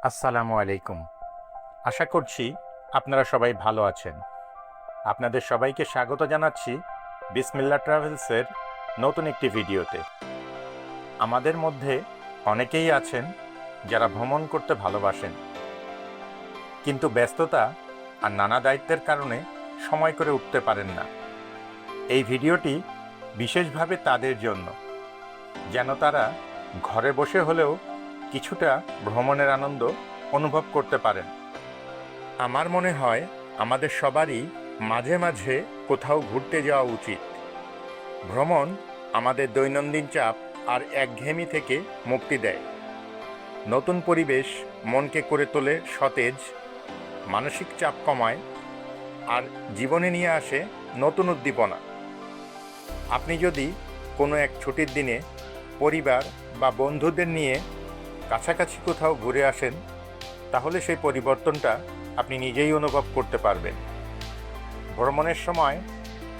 আসসালামু আলাইকুম। আশা করছি আপনারা সবাই ভালো আছেন। আপনাদের সবাইকে স্বাগত জানাচ্ছি বিসমিল্লাহ ট্রাভেলসের নতুন একটি ভিডিওতে। আমাদের মধ্যে অনেকেই আছেন যারা ভ্রমণ করতে ভালোবাসেন, কিন্তু ব্যস্ততা আর নানা দায়িত্বের কারণে সময় করে উঠতে পারেন না। এই ভিডিওটি বিশেষভাবে তাদের জন্য, যেন তারা ঘরে বসে হলেও কিছুটা ভ্রমণের আনন্দ অনুভব করতে পারেন। আমার মনে হয় আমাদের সবারই মাঝে মাঝে কোথাও ঘুরতে যাওয়া উচিত। ভ্রমণ আমাদের দৈনন্দিন চাপ আর একঘেয়েমি থেকে মুক্তি দেয়। নতুন পরিবেশ মনকে করে তোলে সতেজ, মানসিক চাপ কমায় আর জীবনে নিয়ে আসে নতুন উদ্দীপনা। আপনি যদি কোনো এক ছুটির দিনে পরিবার বা বন্ধুদের নিয়ে কাছাকাছি কোথাও ঘুরে আসেন, তাহলে সেই পরিবর্তনটা আপনি নিজেই অনুভব করতে পারবেন। ভ্রমণের সময়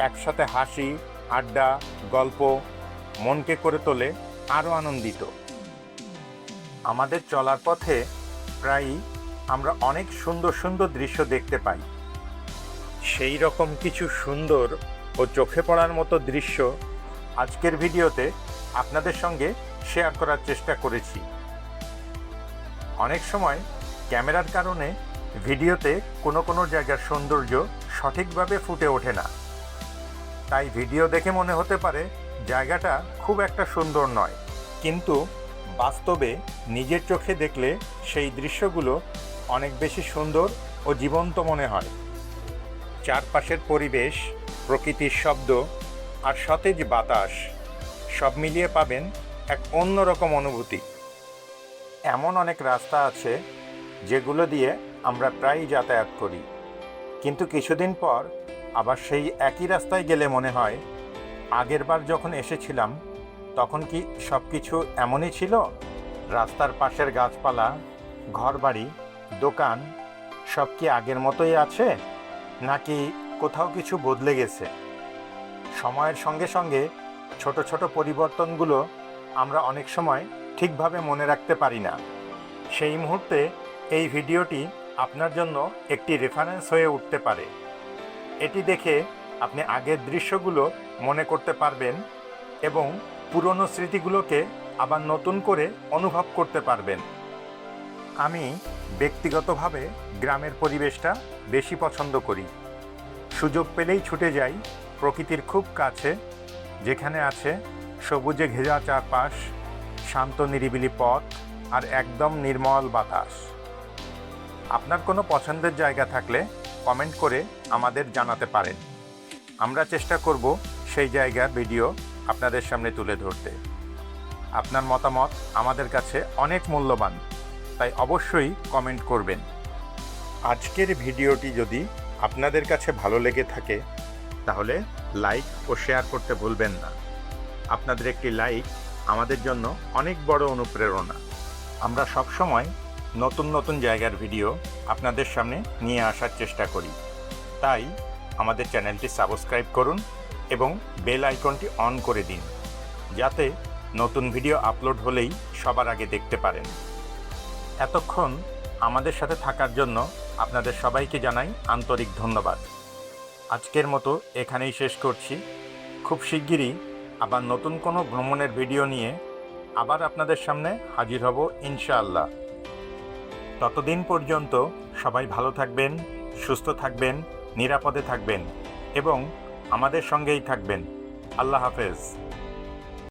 একসাথে হাসি, আড্ডা, গল্প মনকে করে তোলে আরও আনন্দিত। আমাদের চলার পথে প্রায়ই আমরা অনেক সুন্দর সুন্দর দৃশ্য দেখতে পাই। সেই রকম কিছু সুন্দর ও চোখে পড়ার মতো দৃশ্য আজকের ভিডিওতে আপনাদের সঙ্গে শেয়ার করার চেষ্টা করেছি। অনেক সময় ক্যামেরার কারণে ভিডিওতে কোনো জায়গার সৌন্দর্য সঠিকভাবে ফুটে ওঠে না, তাই ভিডিও দেখে মনে হতে পারে জায়গাটা খুব একটা সুন্দর নয়, কিন্তু বাস্তবে নিজের চোখে দেখলে সেই দৃশ্যগুলো অনেক বেশি সুন্দর ও জীবন্ত মনে হয়। চারপাশের পরিবেশ, প্রকৃতির শব্দ আর সতেজ বাতাস সব মিলিয়ে পাবেন এক অন্যরকম অনুভূতি। এমন অনেক রাস্তা আছে যেগুলো দিয়ে আমরা প্রায়ই যাতায়াত করি, কিন্তু কিছুদিন পর আবার সেই একই রাস্তায় গেলে মনে হয় আগেরবার যখন এসেছিলাম তখন কি সব কিছু এমনই ছিল? রাস্তার পাশের গাছপালা, ঘরবাড়ি, দোকান সব কি আগের মতোই আছে, নাকি কোথাও কিছু বদলে গেছে? সময়ের সঙ্গে সঙ্গে ছোট ছোট পরিবর্তনগুলো আমরা অনেক সময় ঠিকভাবে মনে রাখতে পারি না। সেই মুহূর্তে এই ভিডিওটি আপনার জন্য একটি রেফারেন্স হয়ে উঠতে পারে। এটি দেখে আপনি আগের দৃশ্যগুলো মনে করতে পারবেন এবং পুরনো স্মৃতিগুলোকে আবার নতুন করে অনুভব করতে পারবেন। আমি ব্যক্তিগতভাবে গ্রামের পরিবেশটা বেশি পছন্দ করি। সুযোগ পেলেই ছুটে যাই প্রকৃতির খুব কাছে, যেখানে আছে সবুজে ঘেরা চারপাশ, শান্ত নিরিবিলি পথ আর একদম নির্মল বাতাস। আপনার কোনো পছন্দের জায়গা থাকলে কমেন্ট করে আমাদের জানাতে পারেন। আমরা চেষ্টা করব সেই জায়গার ভিডিও আপনাদের সামনে তুলে ধরতে। আপনার মতামত আমাদের কাছে অনেক মূল্যবান, তাই অবশ্যই কমেন্ট করবেন। আজকের ভিডিওটি যদি আপনাদের কাছে ভালো লেগে থাকে তাহলে লাইক ও শেয়ার করতে ভুলবেন না। আপনাদের একটি লাইক আমাদের জন্য অনেক বড় অনুপ্রেরণা। আমরা সবসময় নতুন নতুন জায়গার ভিডিও আপনাদের সামনে নিয়ে আসার চেষ্টা করি, তাই আমাদের চ্যানেলটি সাবস্ক্রাইব করুন এবং বেল আইকনটি অন করে দিন, যাতে নতুন ভিডিও আপলোড হলেই সবার আগে দেখতে পারেন। এতক্ষণ আমাদের সাথে থাকার জন্য আপনাদের সবাইকে জানাই আন্তরিক ধন্যবাদ। আজকের মতো এখানেই শেষ করছি। খুব শিগগিরই আবার নতুন কোনো ভ্রমণের ভিডিও নিয়ে আবার আপনাদের সামনে হাজির হব ইনশাআল্লাহ। ততদিন পর্যন্ত সবাই ভালো থাকবেন, সুস্থ থাকবেন, নিরাপদে থাকবেন এবং আমাদের সঙ্গেই থাকবেন। আল্লাহ হাফেজ।